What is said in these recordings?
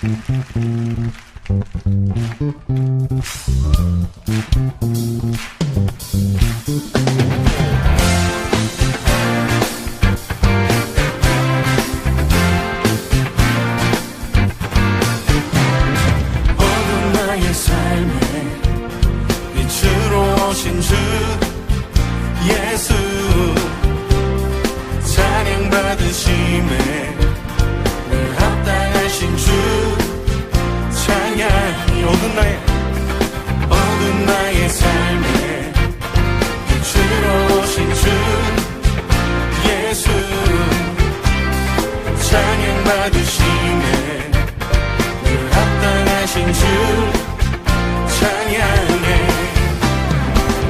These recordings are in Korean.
어두운 나의 삶에 빛으로 오신 주 예수, 찬양 받으심에 늘 합당하신 주 찬양이 어두운 나의 삶에 빛으로 오신 주 예수, 찬양 받으심에 늘 합당하신 주 찬양해.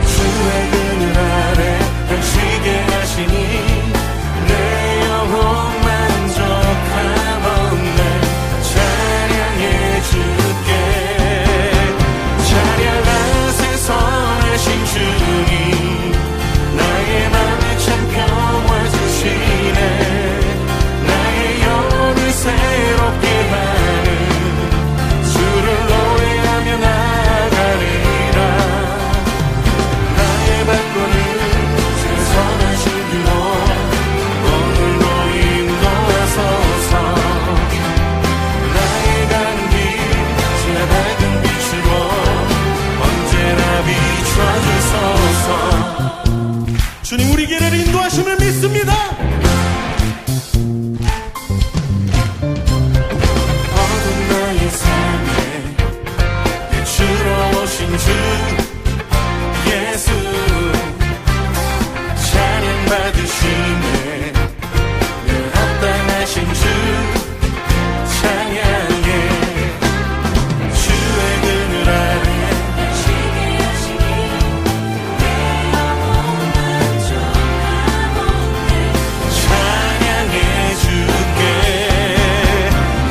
주의 그늘 아래 안식에 하시니 내 영혼 만족하옵네. 찬양해 주께. 찬양하세 선하신 주님, 나의 맘에 참 평화 주시네. 나의 영혼을 새롭게 하는 주를 노래하며 나가리라. 나의 발걸음 주 선하신 주로 오늘도 인도하소서. 나의 가는 길 주의 밝은 빛으로 언제나 비춰주소서. 주님, 우리 길을 인도하심을 믿습니다. 어두운 나의 삶에 빛으로 오신 주 예수, 찬양 받으시네 늘 합당하신 주 찬양해. 주의 그늘 아래 안식에 하시니 내 영혼 만족하옵네. 찬양해 주께.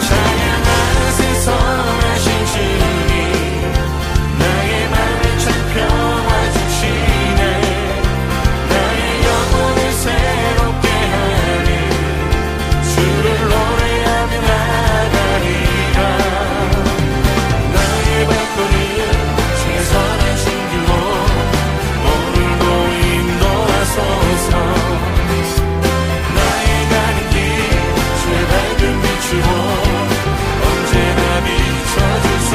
찬양하세 선하신 주님, 나의 맘에 참 평화 주시네. 나의 영혼을 새롭게 하는 주를 노래하며 나가리라. 나의 발걸음 주의 선하신 길로 오늘도 인도하소서. 나의 가는 길 주의 밝은 빛으로 언제나 비춰주소서.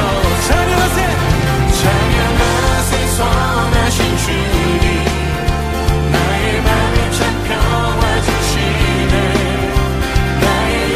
찬양하세 선하신 주님, 나의 맘에 참 평화 주시네. 나의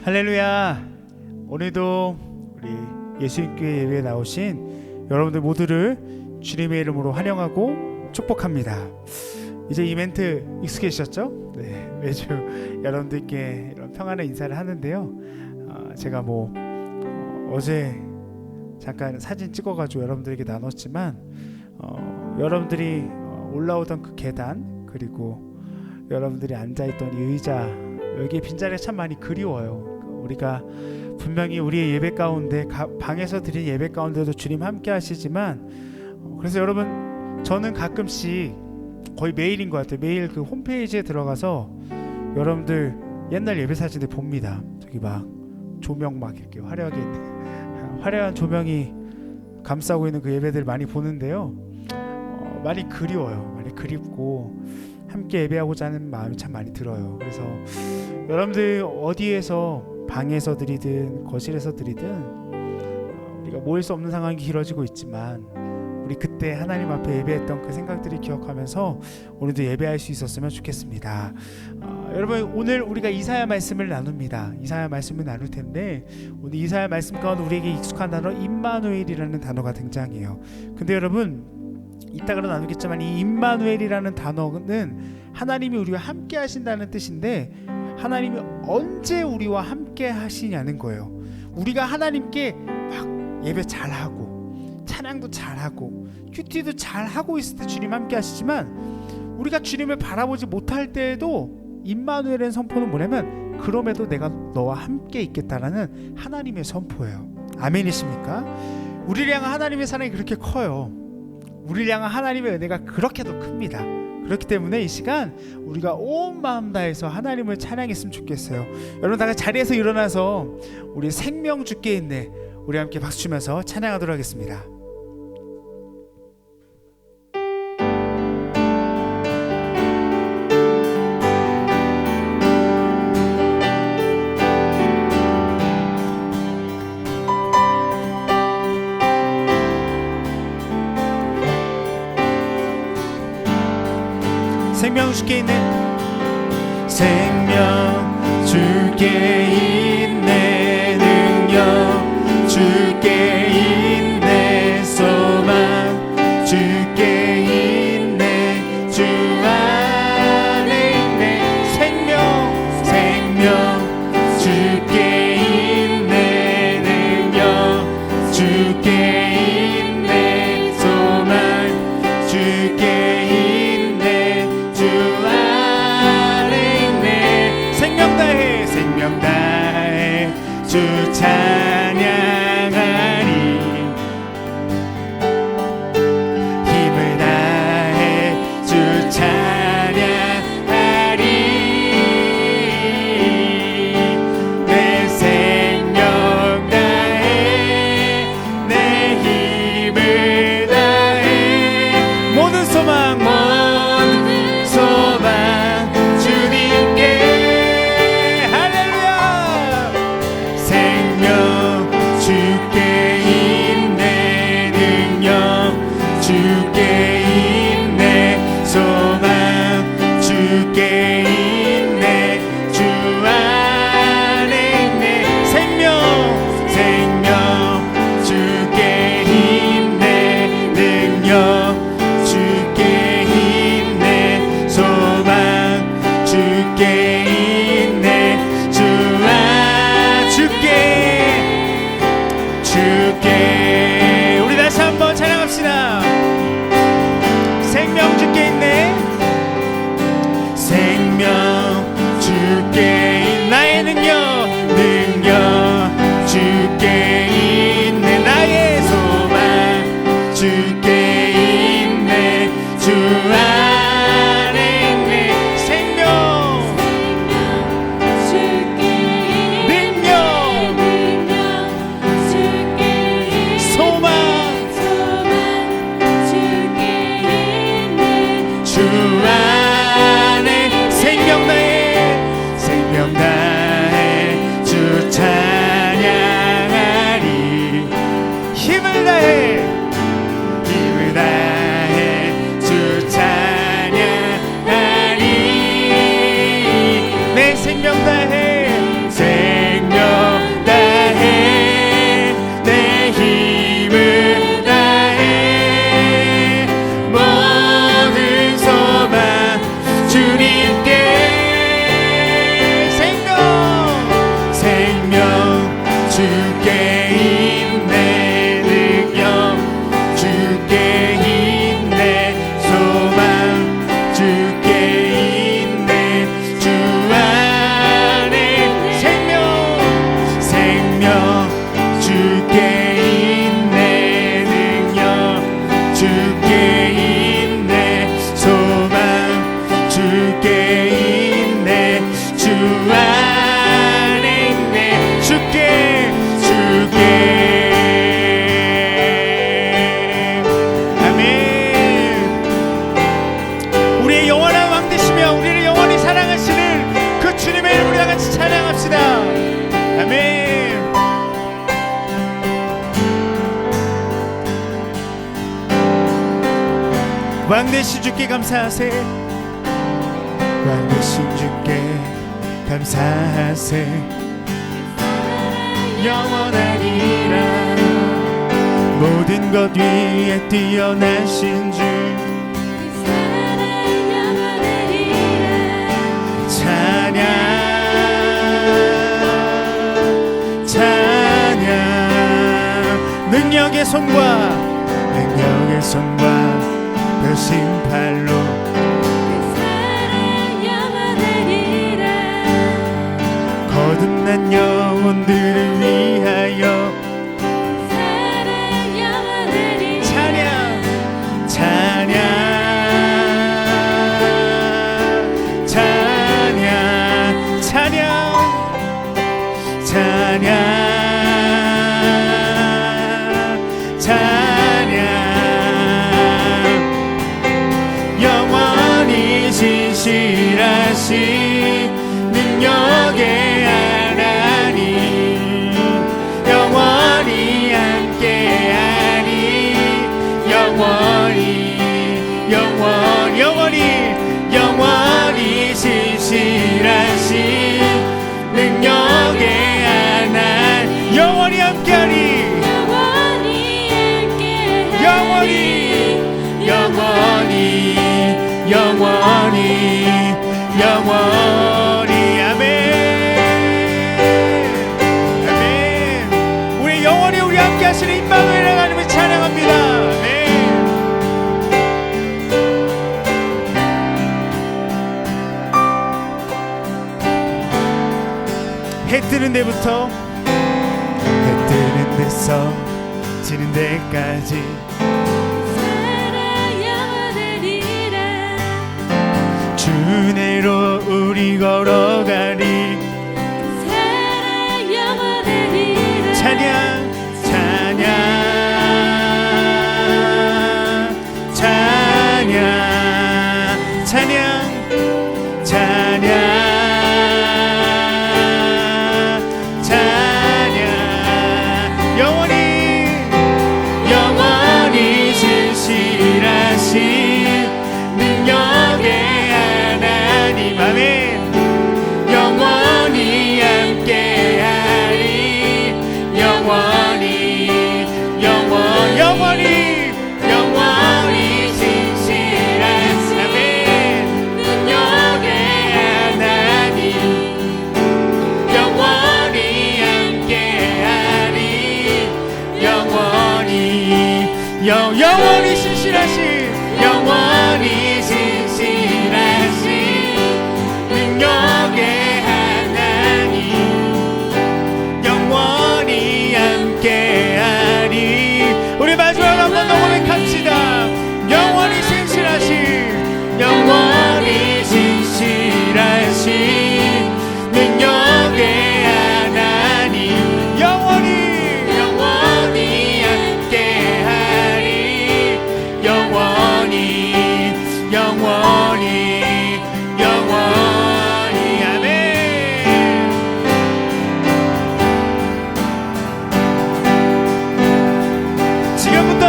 할렐루야. 오늘도 우리 예수님교회 예배에 나오신 여러분들 모두를 주님의 이름으로 환영하고 축복합니다. 이제 이 멘트 익숙해지셨죠? 네, 매주 여러분들께 이런 평안의 인사를 하는데요. 제가 어제 잠깐 사진 찍어가지고 여러분들에게 나눴지만 여러분들이 올라오던 그 계단, 그리고 여러분들이 앉아있던 이 의자, 여기에 빈자리가 참 많이 그리워요. 우리가 분명히 우리의 예배 가운데 방에서 드린 예배 가운데도 주님 함께 하시지만, 그래서 여러분, 저는 가끔씩 거의 매일인 것 같아요. 매일 그 홈페이지에 들어가서 여러분들 옛날 예배 사진을 봅니다. 저기 막 조명 막 이렇게 화려한 조명이 감싸고 있는 그 예배들 많이 보는데요. 많이 그리워요. 많이 그립고 함께 예배하고자 하는 마음이 참 많이 들어요. 그래서 여러분들 어디에서, 방에서 드리든 거실에서 드리든 우리가 모일 수 없는 상황이 길어지고 있지만, 우리 그때 하나님 앞에 예배했던 그 생각들을 기억하면서 오늘도 예배할 수 있었으면 좋겠습니다. 여러분, 오늘 우리가 이사야 말씀을 나눕니다. 이사야 말씀을 나눌 텐데, 오늘 이사야 말씀 가운데 우리에게 익숙한 단어 임마누엘이라는 단어가 등장해요. 근데 여러분, 이따가 나누겠지만 이 임마누엘이라는 단어는 하나님이 우리와 함께 하신다는 뜻인데, 하나님이 언제 우리와 함께 하시냐는 거예요. 우리가 하나님께 막 예배 잘하고 찬양도 잘하고 큐티도 잘하고 있을 때 주님 함께 하시지만, 우리가 주님을 바라보지 못할 때에도 임마누엘의 선포는 뭐냐면, 그럼에도 내가 너와 함께 있겠다라는 하나님의 선포예요. 아멘이십니까? 우리를 향한 하나님의 사랑이 그렇게 커요. 우리를 향한 하나님의 은혜가 그렇게도 큽니다. 그렇기 때문에 이 시간 우리가 온 마음 다해서 하나님을 찬양했으면 좋겠어요. 여러분, 다 같이 자리에서 일어나서 우리 생명 주께 있네, 우리 함께 박수 치면서 찬양하도록 하겠습니다. 생명 주께 있네, 생명 주께 있네, 능력 주께 있네, 소망 주께 있네, 주 안에 있네. 생명 주께 있네, 능력 주께 있네, 힘을 다해 주 찬양하리. 내 생명 다해 생명 다해 내 힘을 다해 모든 소망 주님께 주께 있네 능력 주께 있네 소망 주께 있네 주 안에 생명 주께 있네 능력 주께 있네 소망 주께 있네 주 안에 있네 주께 아멘. 우리의 영원한 왕 되시며 우리를 영원히 사랑하시는 그 주님의 이름으로 다 같이 찬양합시다. 아멘. 왕 되신 주께 감사하세. 왕 되신 주께 감사하세. 영원하리라. 모든 것 위에 뛰어나신 주 찬양 찬양 능력의 손과 별심팔로 거듭난 영혼들을 위하여 찬양 영원히 진실하신 능력의 하나님 영원히 함께하니 영원히 진실하신 능력의 하나님 영원히 함께하니 영원히 아멘 아멘. 우리 영원히 우리 함께 하시는 임마누엘 하나님을 찬양합니다. 아멘. 해 뜨는 데부터 해 뜨는 데서 지는 데까지 주 은혜로 우리 걸어가리 찬양 영원히 진실하신 능력의 하나님 아멘. 영원히 함께하리 영원히 진실하신 아멘. 능력의 하나님 영원히 함께하리 영원히 진실하신 능력의 하나님 영원히 함께하리. 우리 마지막 한번 더 고백합시다. 영원히 진실하신 능력의 하나님 영원히 함께하리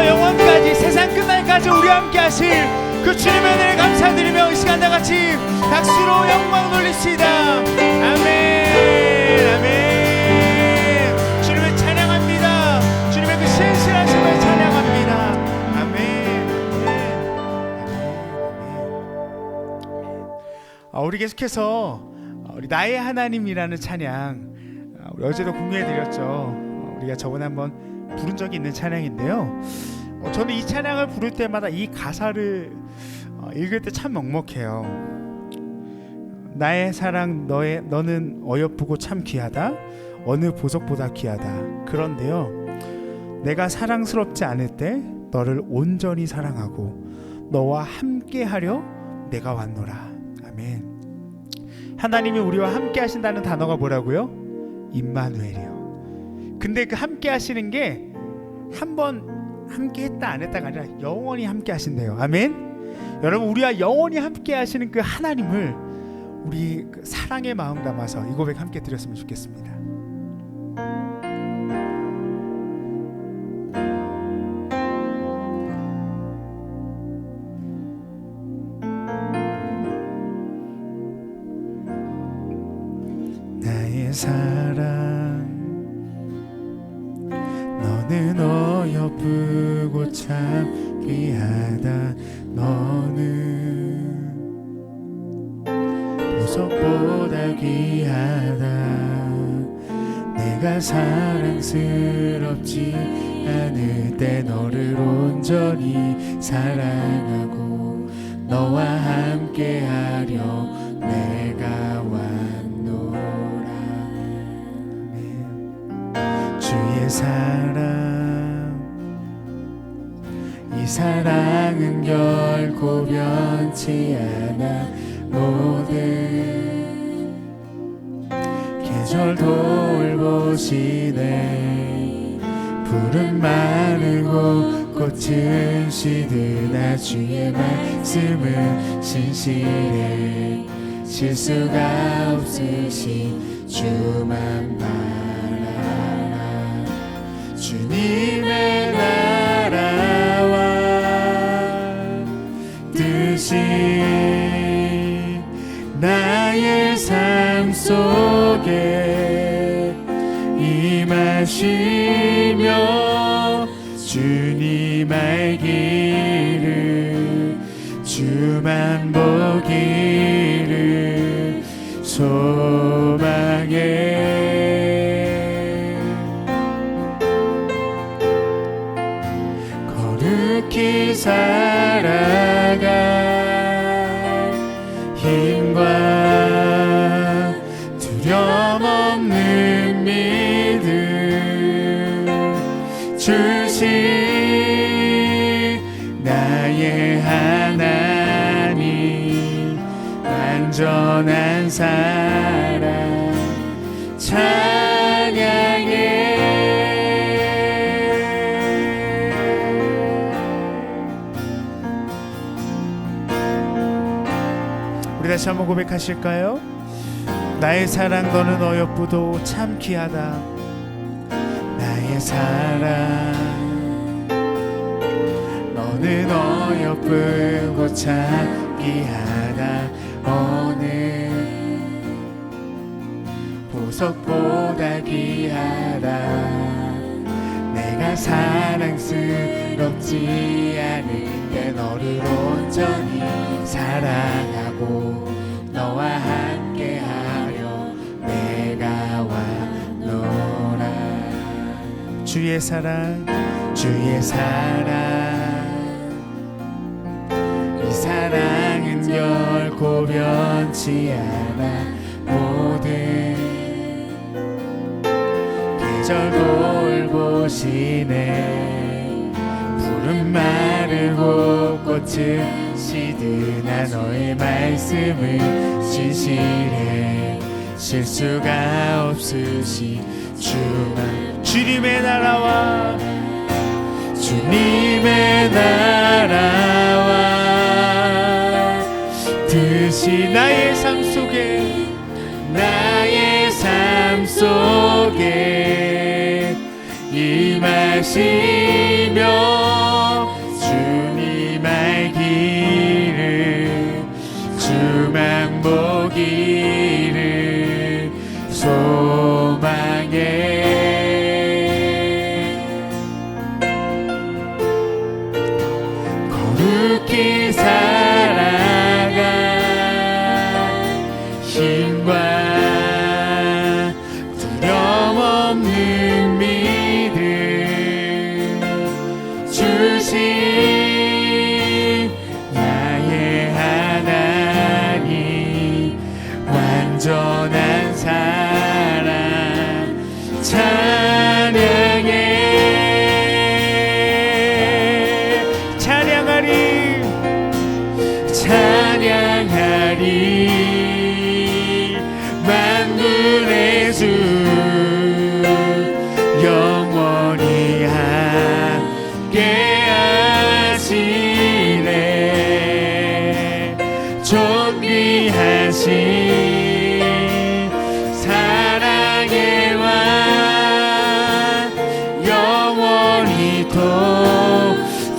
지금부터 영원까지 세상 끝날까지 우리와 함께 하실 그 주님의 은혜를 감사드리며 이 시간 다같이 박수로 영광 돌립시다. 아멘 아멘. 주님을 찬양합니다. 주님의 그 신실하심을 찬양합니다. 아멘 아멘. 우리 계속해서 우리 나의 하나님이라는 찬양 우리 어제도 공유해드렸죠. 우리가 저번에 한번 부른 적이 있는 찬양인데요. 저는 이 찬양을 부를 때마다 이 가사를 읽을 때 참 먹먹해요. 나의 사랑 너는 어여쁘고 참 귀하다. 어느 보석보다 귀하다. 그런데요, 내가 사랑스럽지 않을 때 너를 온전히 사랑하고 너와 함께하려 내가 왔노라. 아멘. 하나님이 우리와 함께 하신다는 단어가 뭐라고요? 임마누엘이요. 근데 그 함께 하시는 게 한 번 함께 했다 안 했다가 아니라 영원히 함께 하신대요. 아멘. 여러분, 우리와 영원히 함께 하시는 그 하나님을 우리 그 사랑의 마음 담아서 이 고백 함께 드렸으면 좋겠습니다. 나의 사랑 너는 어여쁘고 참 귀하다. 너는 보석보다 귀하다. 내가 사랑스럽지 않을 때 너를 온전히 사랑하고 너와 함께하려 내가 왔노라. 주의 사랑 이 사랑은 결코 변치 않아. 모든 계절 돌보시네. 푸른 마르고 꽃은 시드나 주의 말씀은 신실해. 실수가 없으신 주만 바라라. 주님의 나라와 뜻이 나의 삶 속에 임하시며 주님 알기를 주만 보기를 소망해. 거룩히 살아가 힘과 두려움 없는 믿음 주신 나의 하나님 완전한 사랑 찬양해. 우리 다시 한번 고백하실까요? 나의 사랑 너는 어여쁘도 참 귀하다. 나의 사랑 너는 어여쁘고 참 귀하다. 어느 보석보다 귀하다. 내가 사랑스럽지 않을 때 너를 온전히 사랑하고 너와 함께하려 내가 왔노라. 주의 사랑 주의 사랑 이 사랑은 결코 변치 않아. 모든 계절 돌보시네. 푸른 마르고 꽃은 시드나 너의 말씀은 신실해. 실수가 없으신 주만 주님의 나라와 주님의 나라와 뜻이 나의 삶 속에 나의 삶 속에 임하시며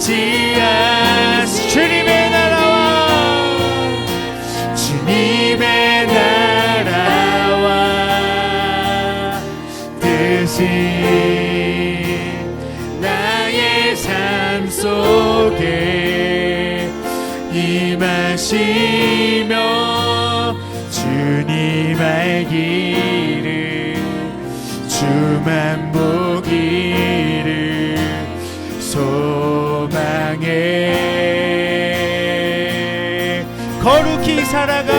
지하시 주님의 나라와 주님의 나라와 뜻이 나의 삶 속에 임하시며 주님 알기를 주만 보기를 소망해 거룩히 살아가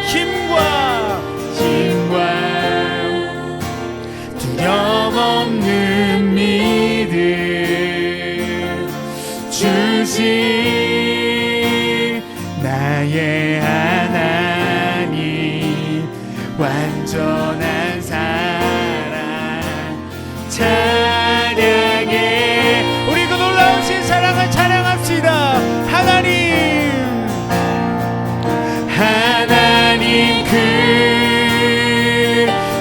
힘과 두려움 없는 믿음 주신 나의 하나님 완전한 사랑 찬양해 우리 그 놀라우신 사랑을 찬양합시다. 하나님 그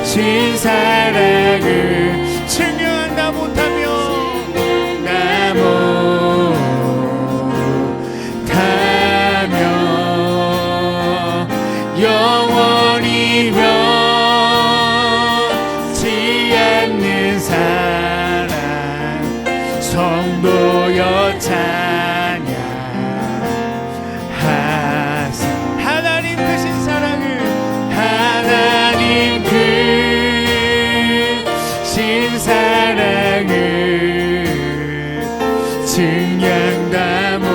신사랑을 증명한다 못하며 영원히 변치 않는 사랑 성도여 찬양하세 하나님 그 신사랑을 증량다 못하며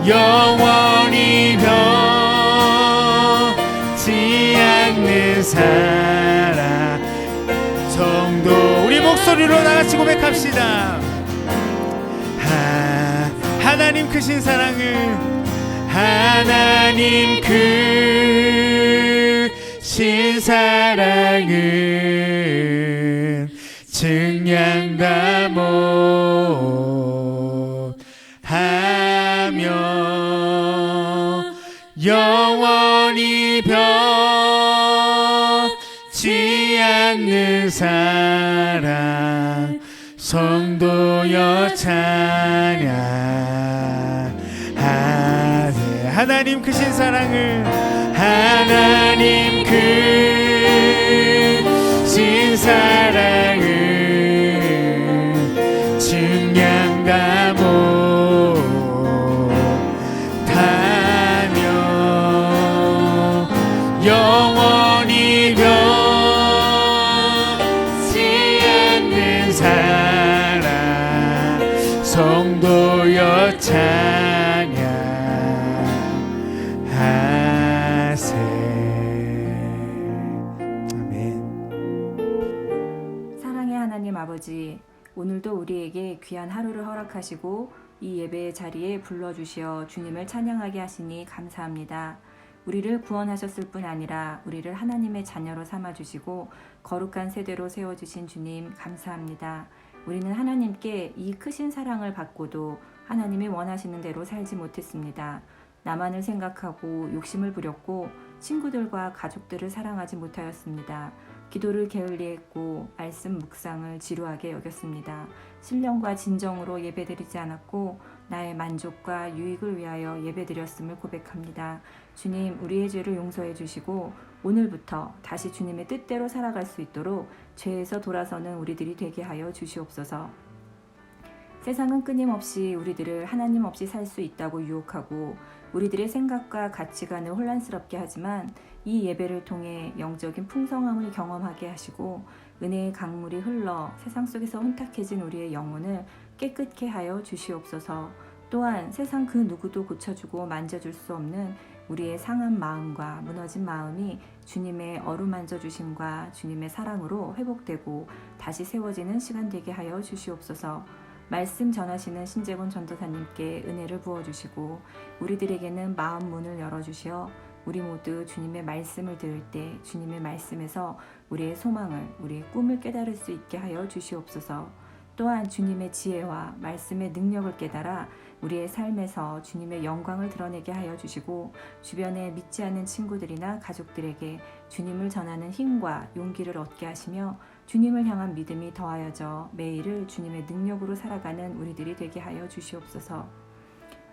영원히 변치 않는 사랑 성도 우리 목소리로 다같이 고백합시다. 하나님 크신 사랑을 하나님 크신 사랑을 증량다 못하며 영원히 변치 않는 사랑 성도여 찬양하세 하나님 크신 사랑을 하나님 크신 사랑을 증량다 못하며 영원히 변치 않는 사랑 성도여 찬양하세 아멘. 사랑의 하나님 아버지, 오늘도 우리에게 귀한 하루를 허락하시고 이 예배의 자리에 불러주시어 주님을 찬양하게 하시니 감사합니다. 우리를 구원하셨을 뿐 아니라 우리를 하나님의 자녀로 삼아주시고 거룩한 세대로 세워주신 주님 감사합니다. 우리는 하나님께 이 크신 사랑을 받고도 하나님이 원하시는 대로 살지 못했습니다. 나만을 생각하고 욕심을 부렸고 친구들과 가족들을 사랑하지 못하였습니다. 기도를 게을리했고 말씀 묵상을 지루하게 여겼습니다. 신령과 진정으로 예배드리지 않았고 나의 만족과 유익을 위하여 예배드렸음을 고백합니다. 주님, 우리의 죄를 용서해 주시고 오늘부터 다시 주님의 뜻대로 살아갈 수 있도록 죄에서 돌아서는 우리들이 되게 하여 주시옵소서. 세상은 끊임없이 우리들을 하나님 없이 살 수 있다고 유혹하고 우리들의 생각과 가치관을 혼란스럽게 하지만 이 예배를 통해 영적인 풍성함을 경험하게 하시고 은혜의 강물이 흘러 세상 속에서 혼탁해진 우리의 영혼을 깨끗게 하여 주시옵소서. 또한 세상 그 누구도 고쳐주고 만져줄 수 없는 우리의 상한 마음과 무너진 마음이 주님의 어루만져 주심과 주님의 사랑으로 회복되고 다시 세워지는 시간 되게 하여 주시옵소서. 말씀 전하시는 신재곤 전도사님께 은혜를 부어주시고 우리들에게는 마음 문을 열어주시어 우리 모두 주님의 말씀을 들을 때 주님의 말씀에서 우리의 소망을, 우리의 꿈을 깨달을 수 있게 하여 주시옵소서. 또한 주님의 지혜와 말씀의 능력을 깨달아 우리의 삶에서 주님의 영광을 드러내게 하여 주시고 주변에 믿지 않는 친구들이나 가족들에게 주님을 전하는 힘과 용기를 얻게 하시며 주님을 향한 믿음이 더하여져 매일을 주님의 능력으로 살아가는 우리들이 되게 하여 주시옵소서.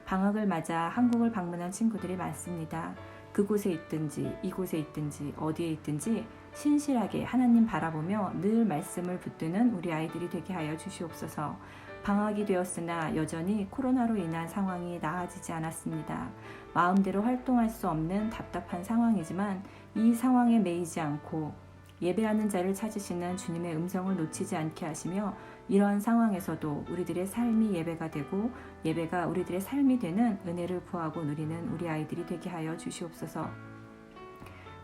방학을 맞아 한국을 방문한 친구들이 많습니다. 그곳에 있든지 이곳에 있든지 어디에 있든지 신실하게 하나님 바라보며 늘 말씀을 붙드는 우리 아이들이 되게 하여 주시옵소서. 방학이 되었으나 여전히 코로나로 인한 상황이 나아지지 않았습니다. 마음대로 활동할 수 없는 답답한 상황이지만 이 상황에 매이지 않고 예배하는 자를 찾으시는 주님의 음성을 놓치지 않게 하시며 이러한 상황에서도 우리들의 삶이 예배가 되고 예배가 우리들의 삶이 되는 은혜를 구하고 누리는 우리 아이들이 되게 하여 주시옵소서.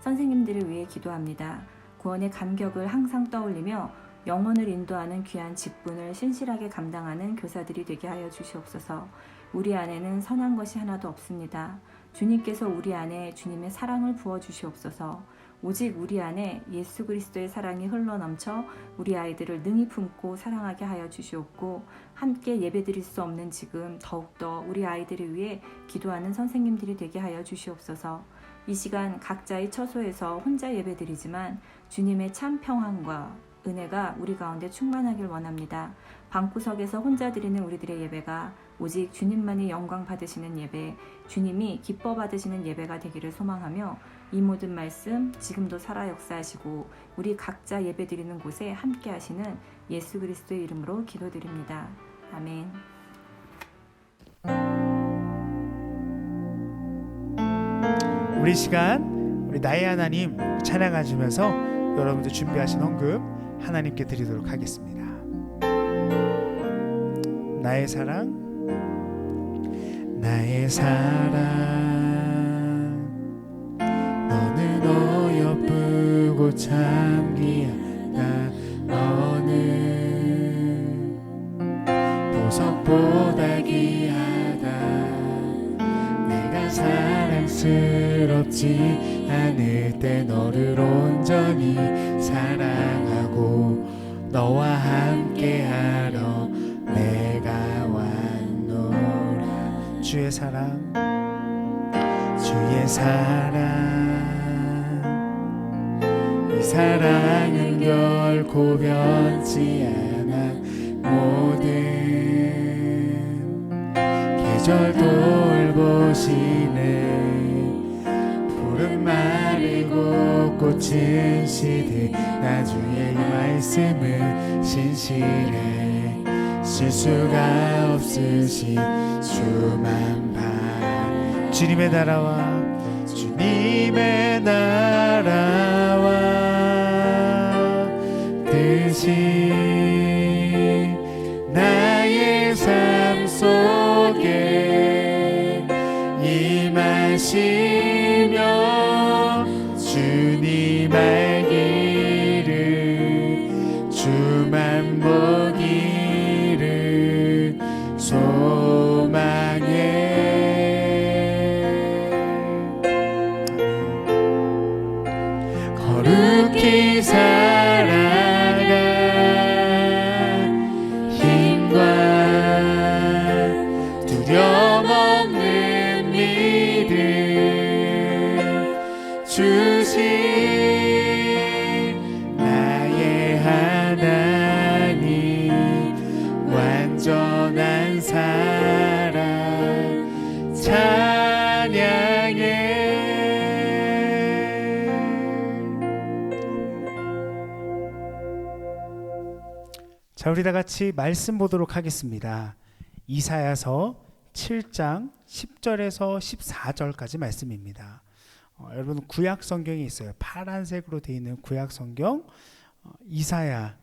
선생님들을 위해 기도합니다. 구원의 감격을 항상 떠올리며 영혼을 인도하는 귀한 직분을 신실하게 감당하는 교사들이 되게 하여 주시옵소서. 우리 안에는 선한 것이 하나도 없습니다. 주님께서 우리 안에 주님의 사랑을 부어주시옵소서. 오직 우리 안에 예수 그리스도의 사랑이 흘러넘쳐 우리 아이들을 능히 품고 사랑하게 하여 주시옵고 함께 예배드릴 수 없는 지금 더욱더 우리 아이들을 위해 기도하는 선생님들이 되게 하여 주시옵소서. 이 시간 각자의 처소에서 혼자 예배드리지만 주님의 참 평안과 은혜가 우리 가운데 충만하길 원합니다. 방구석에서 혼자 드리는 우리들의 예배가 오직 주님만이 영광 받으시는 예배, 주님이 기뻐 받으시는 예배가 되기를 소망하며 이 모든 말씀 지금도 살아 역사하시고 우리 각자 예배 드리는 곳에 함께 하시는 예수 그리스도의 이름으로 기도드립니다. 아멘. 우리 시간 우리 나의 하나님 찬양하시면서 여러분들 준비하신 헌금 하나님께 드리도록 하겠습니다. 나의 사랑 너는 어여쁘고 참 귀하다. 너는 보석보다 귀하다. 내가 사랑스럽지 않을 때 너를 온전히 사랑하고 너와 함께하러 내가 왔노라. 주의 사랑 이 사랑은 결코 변치 않아. 모든 계절 돌보시네. 푸른 마르고 꽃은 시드나 주의 이 말씀은 신실해. 실수가 없으신 주만 바라. 주님의 나라와 뜻이 나의 삶 속에 임하시며 주님 알기를 주만 보기를 소망해. 거룩히 살아가 힘과 두려움 없는 믿음 주신 나의 하나님. 완전한 사랑 찬양해. 자, 우리 다 같이 말씀 보도록 하겠습니다. 이사야서 7장 10절에서 14절까지 말씀입니다. 여러분 구약 성경이 있어요. 파란색으로 되어 있는 구약 성경 이사야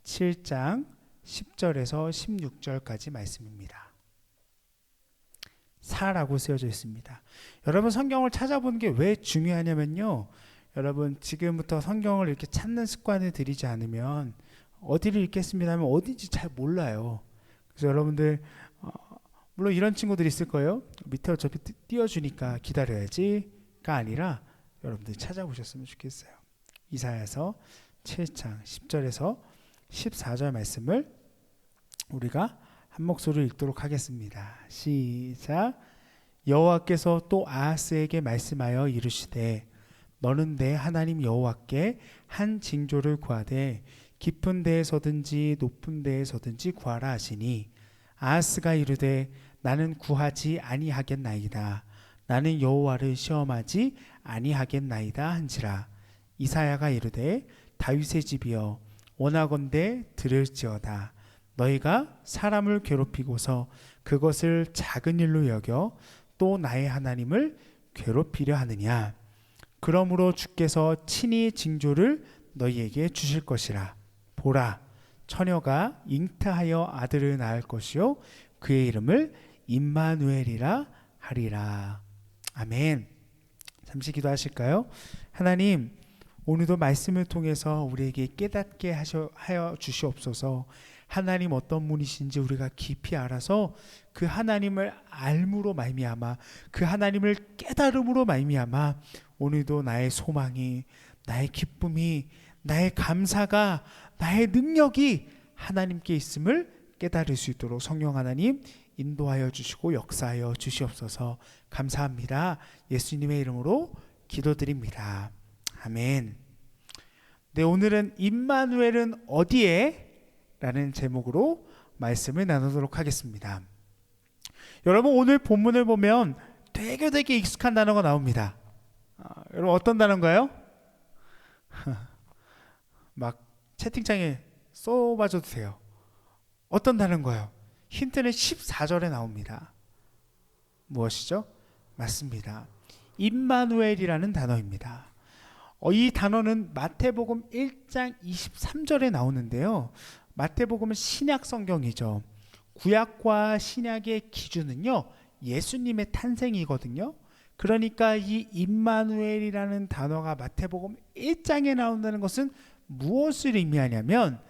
7장 10절에서 16절까지 말씀입니다. 사라고 쓰여져 있습니다. 여러분 성경을 찾아보는 게 왜 중요하냐면요. 여러분 지금부터 성경을 이렇게 찾는 습관을 들이지 않으면 어디를 읽겠습니다 하면 어딘지 잘 몰라요. 그래서 여러분들 물론 이런 친구들이 있을 거예요. 밑에 어차피 띄워주니까 기다려야지가 아니라 여러분들 찾아보셨으면 좋겠어요. 이사야서 7장 10절에서 14절 말씀을 우리가 한 목소리를 읽도록 하겠습니다. 시작. 여호와께서 또 아하스에게 말씀하여 이르시되 너는 내 하나님 여호와께 한 징조를 구하되 깊은 데에서든지 높은 데에서든지 구하라 하시니 아하스가 이르되 나는 구하지 아니하겠나이다. 나는 여호와를 시험하지 아니하겠나이다 한지라. 이사야가 이르되 다윗의 집이여 원하건대 들을지어다. 너희가 사람을 괴롭히고서 그것을 작은 일로 여겨 또 나의 하나님을 괴롭히려 하느냐. 그러므로 주께서 친히 징조를 너희에게 주실 것이라. 보라, 처녀가 잉태하여 아들을 낳을 것이요 그의 이름을 임마누엘이라 하리라. 아멘. 잠시 기도하실까요? 하나님, 오늘도 말씀을 통해서 우리에게 깨닫게 하여 주시옵소서. 하나님 어떤 분이신지 우리가 깊이 알아서 그 하나님을 알므로 말미암아 그 하나님을 깨달음으로 말미암아 오늘도 나의 소망이, 나의 기쁨이, 나의 감사가, 나의 능력이 하나님께 있음을 깨달을 수 있도록 성령 하나님 인도하여 주시고 역사하여 주시옵소서. 감사합니다. 예수님의 이름으로 기도드립니다. 아멘. 네, 오늘은 임마누엘은 어디에? 라는 제목으로 말씀을 나누도록 하겠습니다. 여러분, 오늘 본문을 보면 되게 익숙한 단어가 나옵니다. 여러분, 어떤 단어인가요? 막 채팅창에 써봐줘도 돼요. 어떤 단어인가요? 힌트는 14절에 나옵니다. 무엇이죠? 맞습니다. 임마누엘이라는 단어입니다. 이 단어는 마태복음 1장 23절에 나오는데요. 마태복음은 신약 성경이죠. 구약과 신약의 기준은요, 예수님의 탄생이거든요. 그러니까 이 임마누엘이라는 단어가 마태복음 1장에 나온다는 것은 무엇을 의미하냐면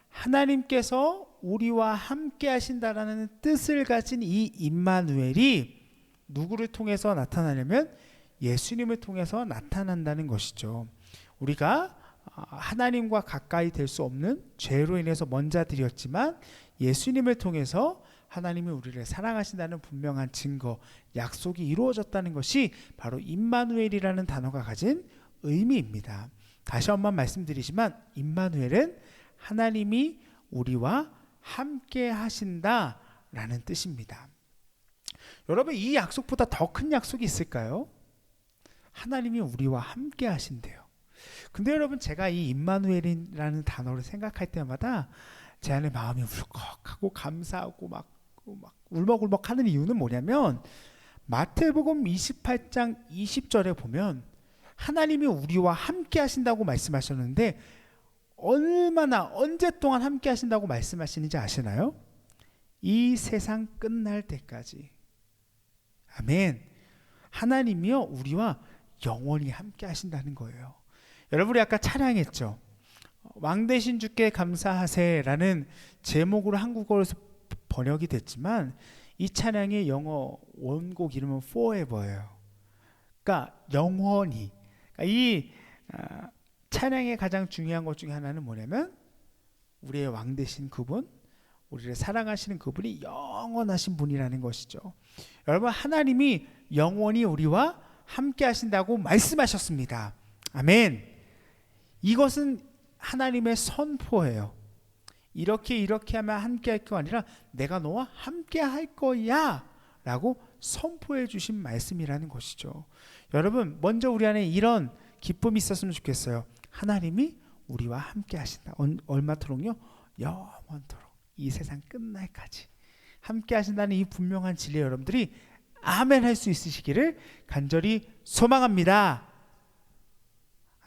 하나님께서 우리와 함께 하신다라는 뜻을 가진 이 임마누엘이 누구를 통해서 나타나냐면 예수님을 통해서 나타난다는 것이죠. 우리가 하나님과 가까이 될 수 없는 죄로 인해서 먼 자들이었지만 예수님을 통해서 하나님이 우리를 사랑하신다는 분명한 증거, 약속이 이루어졌다는 것이 바로 임마누엘이라는 단어가 가진 의미입니다. 다시 한번 말씀드리지만 임마누엘은 하나님이 우리와 함께 하신다라는 뜻입니다. 여러분, 이 약속보다 더 큰 약속이 있을까요? 하나님이 우리와 함께 하신대요. 근데 여러분, 제가 이 임마누엘이라는 단어를 생각할 때마다 제 안에 마음이 울컥하고 감사하고 막 울먹울먹 하는 이유는 뭐냐면 마태복음 28장 20절에 보면 하나님이 우리와 함께 하신다고 말씀하셨는데 얼마나 언제 동안 함께 하신다고 말씀하시는지 아시나요? 이 세상 끝날 때까지. 아멘. 하나님이요, 우리와 영원히 함께 하신다는 거예요. 여러분, 우리 아까 찬양했죠. 왕 되신 주께 감사하세라는 제목으로 한국어에서 번역이 됐지만 이 찬양의 영어 원곡 이름은 Forever예요. 그러니까 영원히. 그러니까 이 찬양의 가장 중요한 것 중에 하나는 뭐냐면 우리의 왕 되신 그분, 우리를 사랑하시는 그분이 영원하신 분이라는 것이죠. 여러분, 하나님이 영원히 우리와 함께 하신다고 말씀하셨습니다. 아멘. 이것은 하나님의 선포예요. 이렇게 하면 함께 할 거 아니라 내가 너와 함께 할 거야 라고 선포해 주신 말씀이라는 것이죠. 여러분, 먼저 우리 안에 이런 기쁨이 있었으면 좋겠어요. 하나님이 우리와 함께 하신다. 얼마토록요? 영원토록. 이 세상 끝날까지 함께 하신다는 이 분명한 진리, 여러분들이 아멘 할 수 있으시기를 간절히 소망합니다.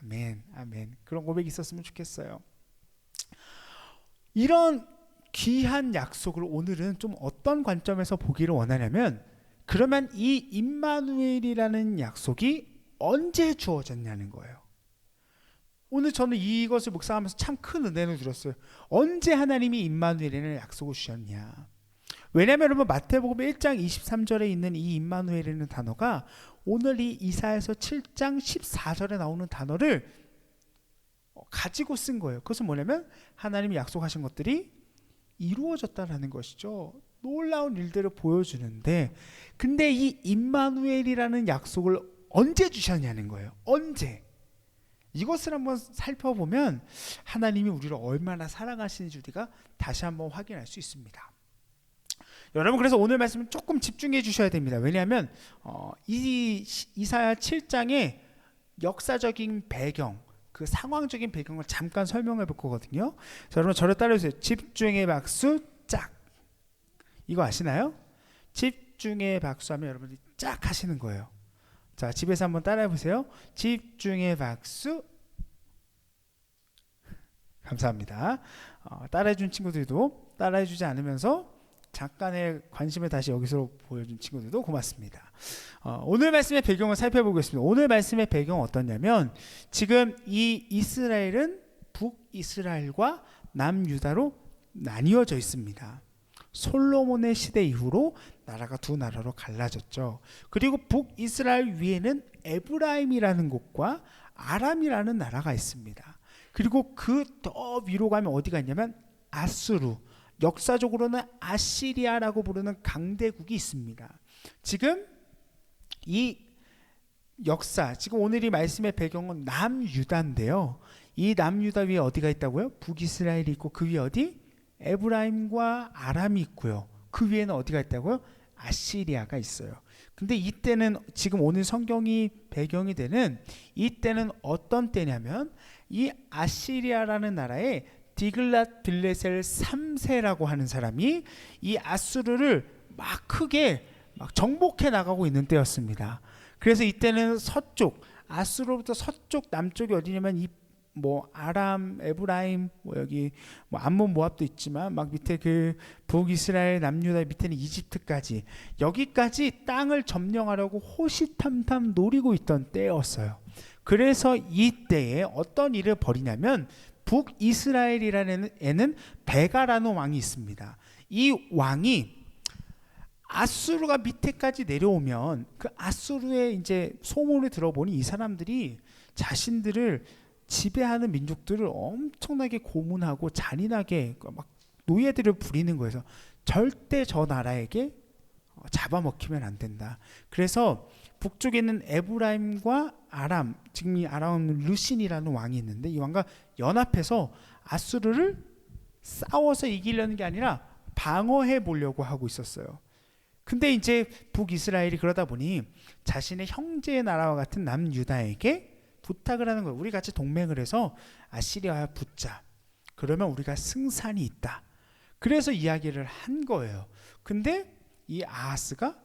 아멘, 아멘. 그런 고백이 있었으면 좋겠어요. 이런 귀한 약속을 오늘은 좀 어떤 관점에서 보기를 원하냐면, 그러면 이 임마누엘이라는 약속이 언제 주어졌냐는 거예요. 오늘 저는 이것을 묵상하면서 참 큰 은혜를 들었어요. 언제 하나님이 임마누엘이라는 약속을 주셨냐. 왜냐하면 여러분, 마태복음 1장 23절에 있는 이 임마누엘이라는 단어가 오늘 이 이사야서 7장 14절에 나오는 단어를 가지고 쓴 거예요. 그것은 뭐냐면 하나님이 약속하신 것들이 이루어졌다라는 것이죠. 놀라운 일들을 보여주는데, 근데 이 임마누엘이라는 약속을 언제 주셨냐는 거예요. 언제? 이것을 한번 살펴보면 하나님이 우리를 얼마나 사랑하시는지 우리가 다시 한번 확인할 수 있습니다. 여러분, 그래서 오늘 말씀은 조금 집중해 주셔야 됩니다. 왜냐하면 이 이사야 7장의 역사적인 배경, 그 상황적인 배경을 잠깐 설명해 볼 거거든요. 자, 여러분 저를 따라주세요. 집중의 박수 짝. 이거 아시나요? 집중의 박수하면 여러분들이 짝 하시는 거예요. 자, 집에서 한번 따라해 보세요. 집중의 박수. 감사합니다. 따라해 준 친구들도 따라해 주지 않으면서 잠깐의 관심을 다시 여기서 보여준 친구들도 고맙습니다. 오늘 말씀의 배경을 살펴보겠습니다. 오늘 말씀의 배경은 어떠냐면, 지금 이 이스라엘은 북이스라엘과 남유다로 나뉘어져 있습니다. 솔로몬의 시대 이후로 나라가 두 나라로 갈라졌죠. 그리고 북이스라엘 위에는 에브라임이라는 곳과 아람이라는 나라가 있습니다. 그리고 그 더 위로 가면 어디가 있냐면 아수르, 역사적으로는 아시리아라고 부르는 강대국이 있습니다. 지금 이 역사, 지금 오늘 이 말씀의 배경은 남유다인데요. 이 남유다 위에 어디가 있다고요? 북이스라엘이 있고 그 위에 어디? 에브라임과 아람이 있고요. 그 위에는 어디가 있다고요? 아시리아가 있어요. 근데 이때는, 지금 오늘 성경이 배경이 되는 이때는 어떤 때냐면, 이 아시리아라는 나라에 디글랏 빌레셀 3세라고 하는 사람이 이 아수르를 막 크게 막 정복해 나가고 있는 때였습니다. 그래서 이때는 서쪽, 아수르로부터 서쪽 남쪽이 어디냐면 이 뭐 아람, 에브라임, 뭐 여기 뭐 암몬 모압도 있지만 막 밑에 그 북이스라엘, 남유다 밑에는 이집트까지, 여기까지 땅을 점령하려고 호시탐탐 노리고 있던 때였어요. 그래서 이때에 어떤 일을 벌이냐면, 북이스라엘이라는 애는 베가라는 왕이 있습니다. 이 왕이 아수르가 밑에까지 내려오면 그 아수르의 이제 소문을 들어보니 이 사람들이 자신들을 지배하는 민족들을 엄청나게 고문하고 잔인하게 막 노예들을 부리는 거여서 절대 저 나라에게 잡아먹히면 안 된다. 그래서 북쪽에 있는 에브라임과 아람, 지금 이 아람은 르신이라는 왕이 있는데, 이 왕과 연합해서 아수르를 싸워서 이기려는 게 아니라 방어해 보려고 하고 있었어요. 근데 이제 북이스라엘이 그러다 보니 자신의 형제의 나라와 같은 남유다에게 부탁을 하는 거예요. 우리 같이 동맹을 해서 아시리아와 붙자. 그러면 우리가 승산이 있다. 그래서 이야기를 한 거예요. 근데 이 아하스가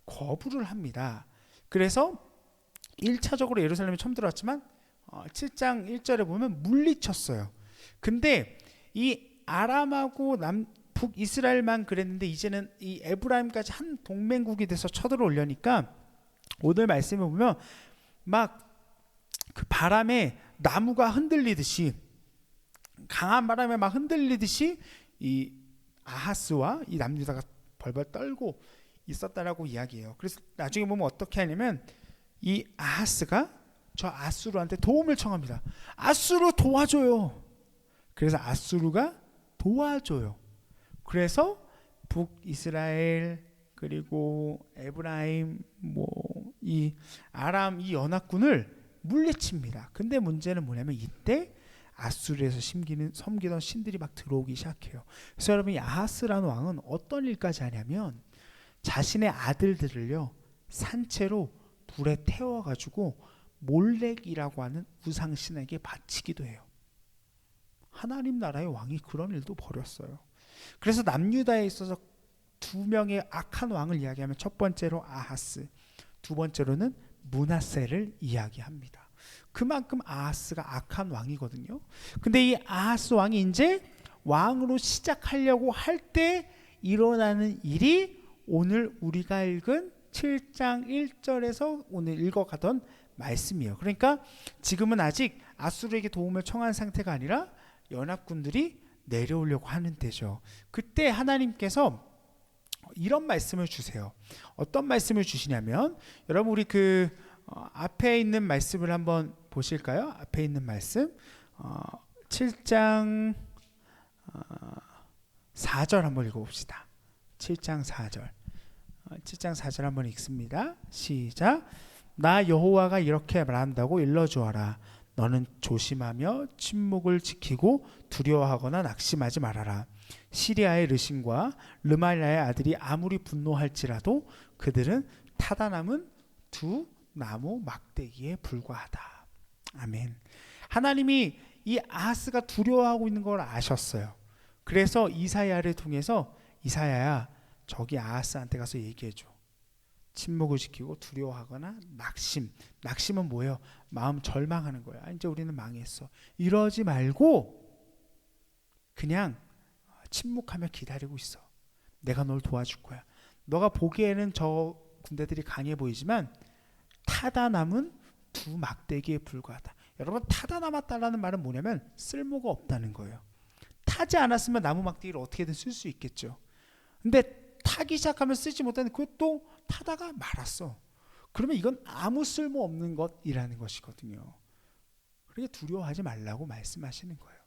거부를 합니다. 그래서 1차적으로 예루살렘에 처음 들어왔지만 7장 1절에 보면 물리쳤어요. 근데 이 아람하고 북이스라엘만 그랬는데, 이제는 이 에브라임까지 한 동맹국이 돼서 쳐들어오려니까 오늘 말씀에 보면 막 그 바람에 나무가 흔들리듯이, 강한 바람에 막 흔들리듯이 이 아하스와 이 남유다가 벌벌 떨고 있었다라고 이야기해요. 그래서 나중에 보면 어떻게 하냐면, 이 아하스가 저 아수르한테 도움을 청합니다. 아수르 도와줘요. 그래서 아수르가 도와줘요. 그래서 북이스라엘 그리고 에브라임 뭐 이 아람 이 연합군을 물리칩니다. 근데 문제는 뭐냐면, 이때 아수르에서 섬기던 신들이 막 들어오기 시작해요. 그래서 여러분, 이 아하스라는 왕은 어떤 일까지 하냐면, 자신의 아들들을요 산채로 불에 태워가지고 몰렉이라고 하는 우상신에게 바치기도 해요. 하나님 나라의 왕이 그런 일도 벌였어요. 그래서 남유다에 있어서 두 명의 악한 왕을 이야기하면, 첫 번째로 아하스, 두 번째로는 므낫세를 이야기합니다. 그만큼 아하스가 악한 왕이거든요. 근데 이 아하스 왕이 이제 왕으로 시작하려고 할 때 일어나는 일이 오늘 우리가 읽은 7장 1절에서 오늘 읽어가던 말씀이에요. 그러니까 지금은 아직 아수르에게 도움을 청한 상태가 아니라 연합군들이 내려오려고 하는 때죠. 그때 하나님께서 이런 말씀을 주세요. 어떤 말씀을 주시냐면, 여러분 우리 그 앞에 있는 말씀을 한번 보실까요? 앞에 있는 말씀 7장 4절 한번 읽어봅시다. 7장 4절. 7장 4절 한번 읽습니다. 시작. 나 여호와가 이렇게 말한다고 일러주어라. 너는 조심하며 침묵을 지키고 두려워하거나 낙심하지 말아라. 시리아의 르신과 르말리아의 아들이 아무리 분노할지라도 그들은 타다 남은 두 나무 막대기에 불과하다. 아멘. 하나님이 이 아하스가 두려워하고 있는 걸 아셨어요. 그래서 이사야를 통해서 이사야야 저기 아하스한테 가서 얘기해줘. 침묵을 지키고 두려워하거나 낙심은 뭐예요? 마음 절망하는 거야. 이제 우리는 망했어. 이러지 말고 그냥 침묵하며 기다리고 있어. 내가 널 도와줄 거야. 너가 보기에는 저 군대들이 강해 보이지만 타다 남은 두 막대기에 불과하다. 여러분, 타다 남았다라는 말은 뭐냐면 쓸모가 없다는 거예요. 타지 않았으면 나무 막대기를 어떻게든 쓸 수 있겠죠. 근데 타기 시작하면 쓰지 못하는 그것도 타다가 말았어. 그러면 이건 아무 쓸모 없는 것이라는 것이거든요. 그러니까 두려워하지 말라고 말씀하시는 거예요.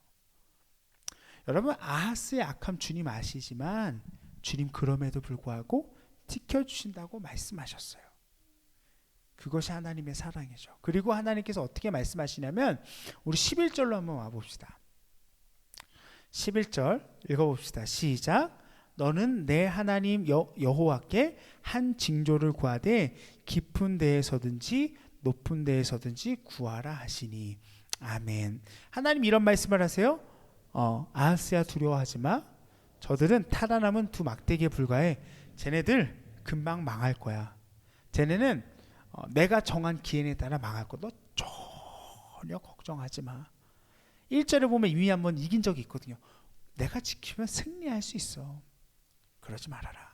여러분, 아하스의 악함 주님 아시지만 주님 그럼에도 불구하고 지켜주신다고 말씀하셨어요. 그것이 하나님의 사랑이죠. 그리고 하나님께서 어떻게 말씀하시냐면 우리 11절로 한번 와봅시다. 11절 읽어봅시다. 시작. 너는 내 하나님 여호와께 한 징조를 구하되 깊은 데에서든지 높은 데에서든지 구하라 하시니. 아멘. 하나님 이런 말씀을 하세요. 아하스야 두려워하지 마. 저들은 타다 남은 두 막대기에 불과해. 쟤네들 금방 망할 거야. 쟤네는 내가 정한 기한에 따라 망할 거. 너 전혀 걱정하지 마. 1절에 보면 이미 한번 이긴 적이 있거든요. 내가 지키면 승리할 수 있어. 그러지 말아라.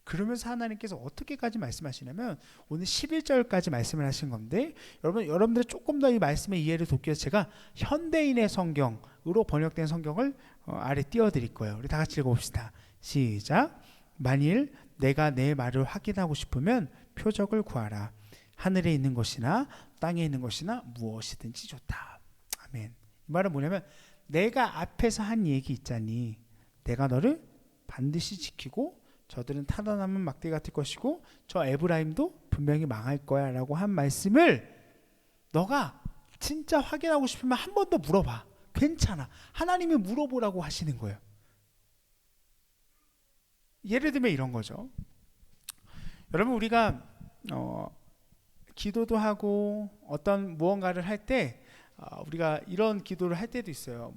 그러면서 하나님께서 어떻게까지 말씀하시냐면 오늘 11절까지 말씀을 하신 건데 여러분들이 조금 더 이 말씀의 이해를 돕기 위해서 제가 현대인의 성경으로 번역된 성경을 아래 띄워드릴 거예요. 우리 다 같이 읽어봅시다. 시작. 만일 내가 내 말을 확인하고 싶으면 표적을 구하라. 하늘에 있는 것이나 땅에 있는 것이나 무엇이든지 좋다. 아멘. 이 말은 뭐냐면 내가 앞에서 한 얘기 있잖니. 내가 너를 반드시 지키고 저들은 타다 남은 막대기 같을 것이고 저 에브라임도 분명히 망할 거야 라고 한 말씀을 너가 진짜 확인하고 싶으면 한 번 더 물어봐. 괜찮아. 하나님이 물어보라고 하시는 거예요. 예를 들면 이런 거죠. 여러분, 우리가 기도도 하고 어떤 무언가를 할 때 우리가 이런 기도를 할 때도 있어요.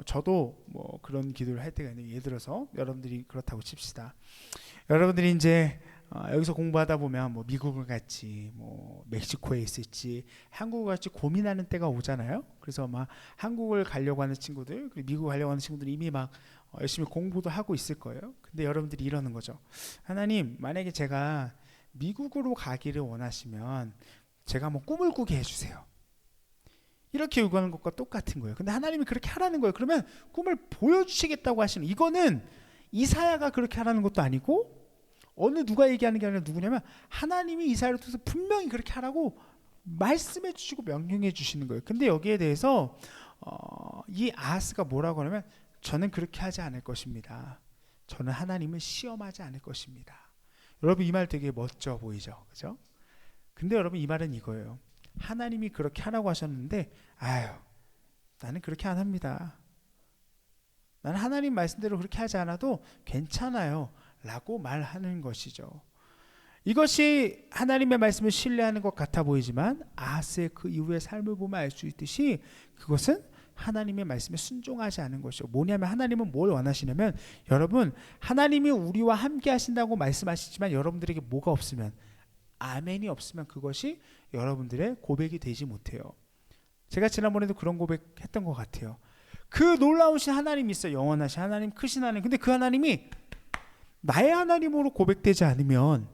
저도 그런 기도를 할 때가 있는데, 예를 들어서 여러분들이 그렇다고 칩시다. 여러분들이 이제 여기서 공부하다 보면 미국을 갈지 멕시코에 있을지 한국을 갈지 고민하는 때가 오잖아요. 그래서 막 한국을 가려고 하는 친구들, 그리고 미국 가려고 하는 친구들이 이미 막 열심히 공부도 하고 있을 거예요. 근데 여러분들이 이러는 거죠. 하나님, 만약에 제가 미국으로 가기를 원하시면 제가 꿈을 꾸게 해주세요. 이렇게 요구하는 것과 똑같은 거예요. 근데 하나님이 그렇게 하라는 거예요. 그러면 꿈을 보여주시겠다고 하시는, 이거는 이사야가 그렇게 하라는 것도 아니고 어느 누가 얘기하는 게 아니라 누구냐면 하나님이 이사야를 통해서 분명히 그렇게 하라고 말씀해 주시고 명령해 주시는 거예요. 근데 여기에 대해서 이 아하스가 뭐라고 하냐면 저는 그렇게 하지 않을 것입니다. 저는 하나님을 시험하지 않을 것입니다. 여러분, 이 말 되게 멋져 보이죠? 그죠? 근데 여러분, 이 말은 이거예요. 하나님이 그렇게 하라고 하셨는데 나는 그렇게 안 합니다. 나는 하나님 말씀대로 그렇게 하지 않아도 괜찮아요 라고 말하는 것이죠. 이것이 하나님의 말씀을 신뢰하는 것 같아 보이지만 아하스의 그 이후의 삶을 보면 알 수 있듯이 그것은 하나님의 말씀에 순종하지 않은 것이죠. 뭐냐면 하나님은 뭘 원하시냐면, 여러분, 하나님이 우리와 함께 하신다고 말씀하시지만 여러분들에게 뭐가 없으면, 아멘이 없으면 그것이 여러분들의 고백이 되지 못해요. 제가 지난번에도 그런 고백했던 것 같아요. 그 놀라우신 하나님이 있어요. 영원하신 하나님, 크신 하나님. 근데 그 하나님이 나의 하나님으로 고백되지 않으면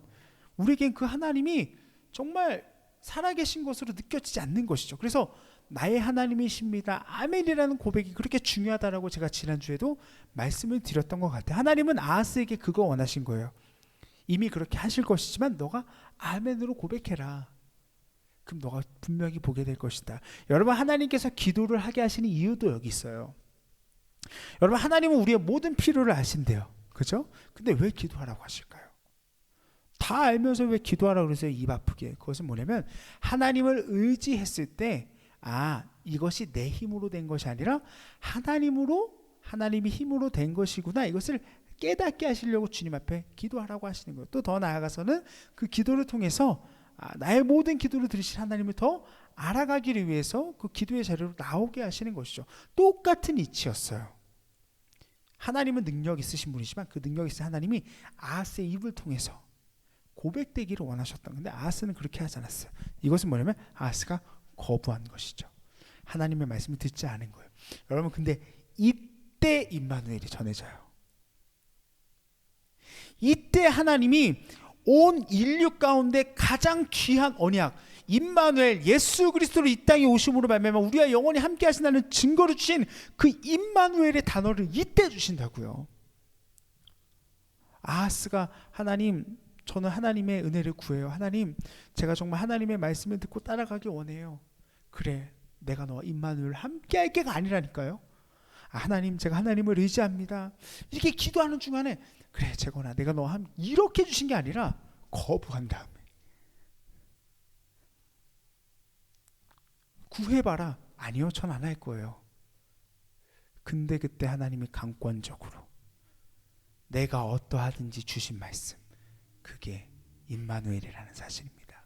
우리에겐 그 하나님이 정말 살아계신 것으로 느껴지지 않는 것이죠. 그래서 나의 하나님이십니다, 아멘이라는 고백이 그렇게 중요하다라고 제가 지난주에도 말씀을 드렸던 것 같아요. 하나님은 아하스에게 그거 원하신 거예요. 이미 그렇게 하실 것이지만 너가 아멘으로 고백해라. 그럼 너가 분명히 보게 될 것이다. 여러분, 하나님께서 기도를 하게 하시는 이유도 여기 있어요. 여러분, 하나님은 우리의 모든 필요를 아신대요. 그죠? 근데 왜 기도하라고 하실까요? 다 알면서 왜 기도하라고 그러세요? 입 아프게. 그것은 뭐냐면 하나님을 의지했을 때 이것이 내 힘으로 된 것이 아니라 하나님이 힘으로 된 것이구나, 이것을 깨닫게 하시려고 주님 앞에 기도하라고 하시는 거예요. 또 더 나아가서는 그 기도를 통해서 나의 모든 기도를 들으실 하나님을 더 알아가기를 위해서 그 기도의 자리로 나오게 하시는 것이죠. 똑같은 이치였어요. 하나님은 능력 있으신 분이지만 그 능력 있으신 하나님이 아하스의 입을 통해서 고백되기를 원하셨던 건데 아하스는 그렇게 하지 않았어요. 이것은 뭐냐면 아하스가 거부한 것이죠. 하나님의 말씀을 듣지 않은 거예요. 여러분, 근데 이때 임마누엘이 전해져요. 이때 하나님이 온 인류 가운데 가장 귀한 언약, 임마누엘, 예수 그리스도로 이 땅에 오심으로 말미암아 우리와 영원히 함께 하신다는 증거를 주신 그 임마누엘의 단어를 이때 주신다고요. 아하스가 하나님, 저는 하나님의 은혜를 구해요. 하나님, 제가 정말 하나님의 말씀을 듣고 따라가기 원해요. 그래, 내가 너와 임마누엘 함께 할 게가 아니라니까요. 하나님, 제가 하나님을 의지합니다. 이렇게 기도하는 중간에 그래, 재건아, 내가 너와 함께, 이렇게 주신 게 아니라 거부한 다음에 구해봐라. 아니요, 전 안 할 거예요. 근데 그때 하나님이 강권적으로 내가 어떠하든지 주신 말씀, 그게 임마누엘이라는 사실입니다.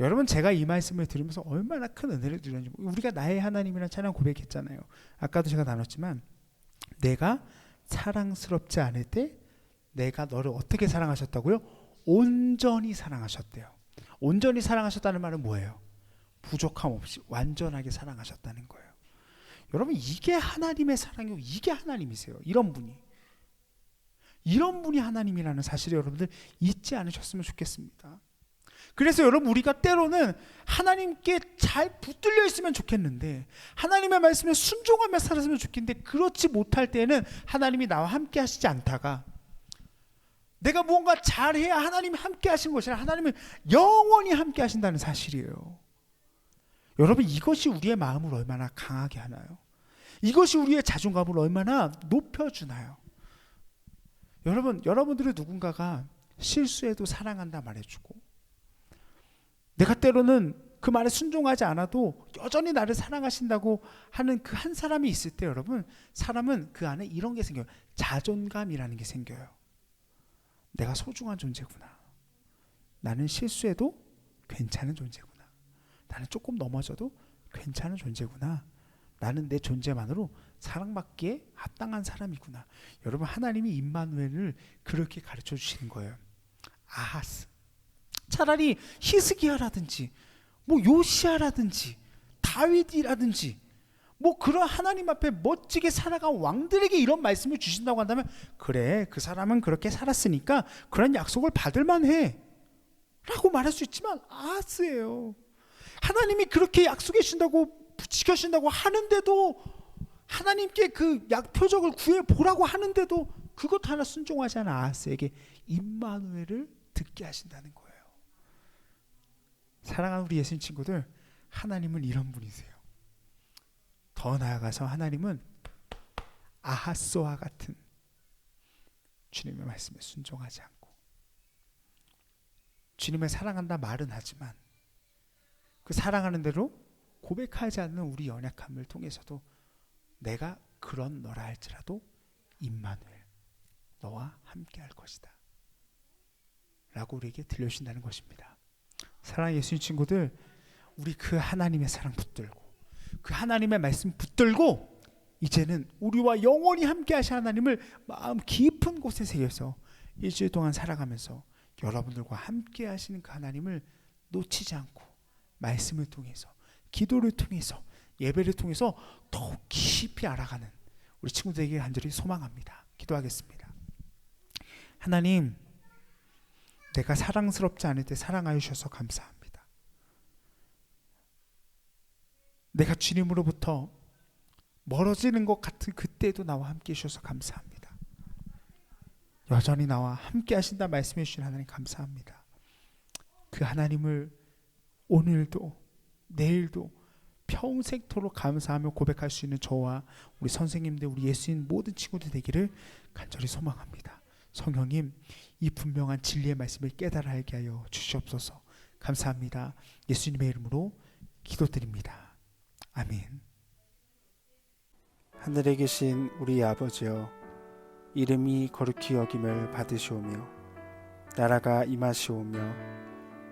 여러분, 제가 이 말씀을 들으면서 얼마나 큰 은혜를 누렸는지, 우리가 나의 하나님이라는 찬양 고백했잖아요. 아까도 제가 나눴지만 내가 사랑스럽지 않을 때 내가 너를 어떻게 사랑하셨다고요? 온전히 사랑하셨대요. 온전히 사랑하셨다는 말은 뭐예요? 부족함 없이 완전하게 사랑하셨다는 거예요. 여러분, 이게 하나님의 사랑이고 이게 하나님이세요. 이런 분이 하나님이라는 사실을 여러분들 잊지 않으셨으면 좋겠습니다. 그래서 여러분, 우리가 때로는 하나님께 잘 붙들려 있으면 좋겠는데, 하나님의 말씀에 순종하며 살았으면 좋겠는데, 그렇지 못할 때는 하나님이 나와 함께 하시지 않다가 내가 무언가 잘해야 하나님이 함께 하신 것이 아니라 하나님은 영원히 함께 하신다는 사실이에요. 여러분, 이것이 우리의 마음을 얼마나 강하게 하나요? 이것이 우리의 자존감을 얼마나 높여주나요? 여러분들의 누군가가 실수해도 사랑한다 말해주고, 내가 때로는 그 말에 순종하지 않아도 여전히 나를 사랑하신다고 하는 그 한 사람이 있을 때, 여러분, 사람은 그 안에 이런 게 생겨요. 자존감이라는 게 생겨요. 내가 소중한 존재구나. 나는 실수해도 괜찮은 존재구나. 나는 조금 넘어져도 괜찮은 존재구나. 나는 내 존재만으로 사랑받기에 합당한 사람이구나. 여러분, 하나님이 임마누엘을 그렇게 가르쳐 주시는 거예요. 아하스, 차라리 히스기야라든지 요시야라든지 다윗이라든지 그런 하나님 앞에 멋지게 살아간 왕들에게 이런 말씀을 주신다고 한다면, 그래, 그 사람은 그렇게 살았으니까 그런 약속을 받을 만해 라고 말할 수 있지만, 아하스예요. 하나님이 그렇게 약속해 주신다고, 지켜주신다고 하는데도, 하나님께 그 표적을 구해보라고 하는데도 그것 하나 순종하지 않은 아하스에게 임마누엘을 듣게 하신다는 거예요. 사랑하는 우리 예수님 친구들, 하나님은 이런 분이세요. 더 나아가서 하나님은 아하스와 같은 주님의 말씀에 순종하지 않고, 주님을 사랑한다 말은 하지만 그 사랑하는 대로 고백하지 않는 우리 연약함을 통해서도 내가 그런 너라 할지라도 임마누엘, 너와 함께 할 것이다 라고 우리에게 들려주신다는 것입니다. 사랑하는 예수님 친구들, 우리 그 하나님의 사랑 붙들고, 그 하나님의 말씀 붙들고, 이제는 우리와 영원히 함께 하신 하나님을 마음 깊은 곳에 새겨서 일주일 동안 살아가면서 여러분들과 함께 하시는 그 하나님을 놓치지 않고, 말씀을 통해서, 기도를 통해서, 예배를 통해서 더욱 깊이 알아가는 우리 친구들에게 간절히 소망합니다. 기도하겠습니다. 하나님, 내가 사랑스럽지 않을 때 사랑하여 주셔서 감사합니다. 내가 주님으로부터 멀어지는 것 같은 그때도 나와 함께 해주셔서 감사합니다. 여전히 나와 함께 하신다 말씀해 주신 하나님 감사합니다. 그 하나님을 오늘도 내일도 평생토록 감사하며 고백할 수 있는 저와 우리 선생님들, 우리 예수님 모든 친구들 되기를 간절히 소망합니다. 성령님, 이 분명한 진리의 말씀을 깨달아 알게 하여 주시옵소서. 감사합니다. 예수님의 이름으로 기도드립니다. 아멘. 하늘에 계신 우리 아버지여, 이름이 거룩히 여김을 받으시오며 나라가 임하시오며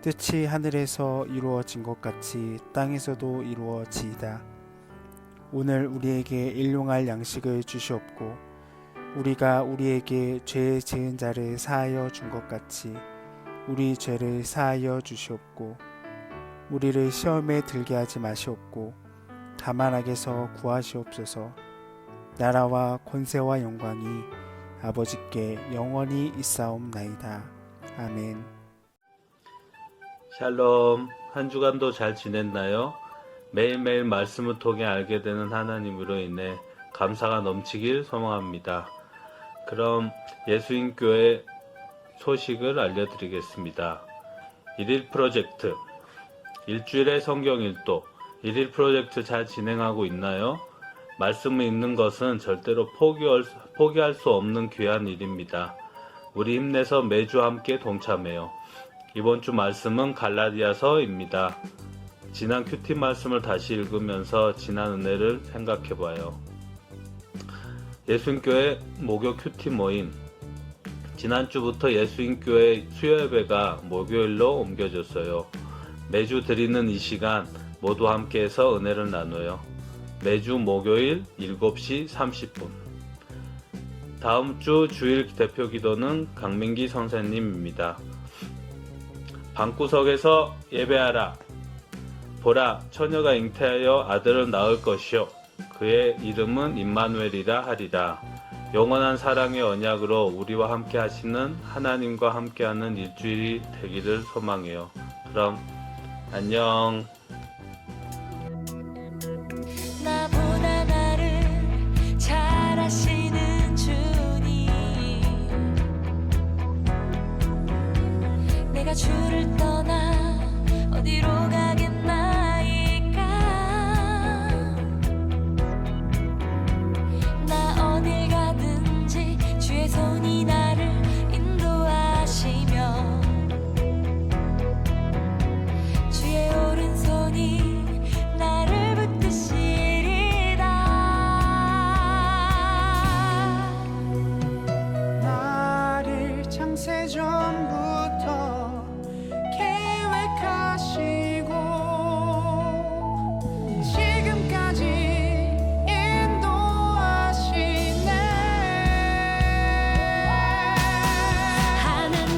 뜻이 하늘에서 이루어진 것 같이 땅에서도 이루어지이다. 오늘 우리에게 일용할 양식을 주시옵고 우리가 우리에게 죄 지은 자를 사하여 준 것 같이 우리 죄를 사하여 주시옵고 우리를 시험에 들게 하지 마시옵고 다만 악에서 구하시옵소서. 나라와 권세와 영광이 아버지께 영원히 있사옵나이다. 아멘. 샬롬, 한 주간도 잘 지냈나요? 매일매일 말씀을 통해 알게 되는 하나님으로 인해 감사가 넘치길 소망합니다. 그럼 예수인교회 소식을 알려드리겠습니다. 1일 프로젝트, 일주일의 성경 일도, 1일 프로젝트 잘 진행하고 있나요? 말씀을 읽는 것은 절대로 포기할 수 없는 귀한 일입니다. 우리 힘내서 매주 함께 동참해요. 이번 주 말씀은 갈라디아서입니다. 지난 큐티 말씀을 다시 읽으면서 지난 은혜를 생각해봐요. 예수인교회 목요 큐티 모임. 지난주부터 예수인교회 수요예배가 목요일로 옮겨졌어요. 매주 드리는 이 시간 모두 함께해서 은혜를 나눠요. 매주 목요일 7시 30분. 다음 주 주일 대표 기도는 강민기 선생님입니다. 방구석에서 예배하라. 보라, 처녀가 잉태하여 아들을 낳을 것이요 그의 이름은 임마누엘이라 하리라. 영원한 사랑의 언약으로 우리와 함께 하시는 하나님과 함께하는 일주일이 되기를 소망해요. 그럼 안녕. 나보다 나를 잘 아시는 주님, 내가 주를 떠나 어디로 가겠나이까. 나 어딜 가든지 주의 손이 나를 인도하시며 주의 오른손이 나를 붙드시리다. 나를 창세전부터 계획하시고 지금까지 인도하시네.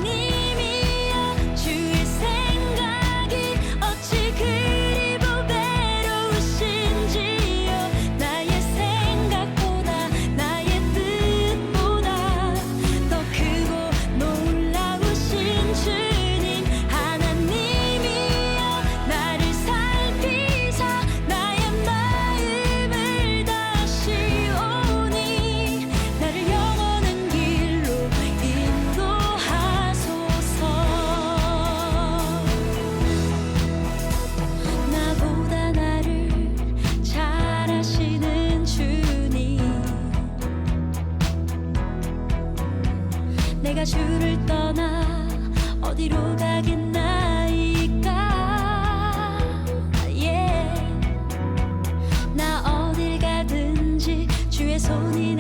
하나님이여, 주의 생각이 어찌 그리 보배로우신지요. 나의 생각보다 나의 뜻보다 더 크고 놀라우신 주님. 하나님이여, 나를 살피사 나의 마음을 다시오니 나를 영원한 길로 인도하소서. 나보다 나를 잘 아시는 주님, 내가 주를 떠나 어디로 가겠나이까. 나 어딜 가든지 주의 손이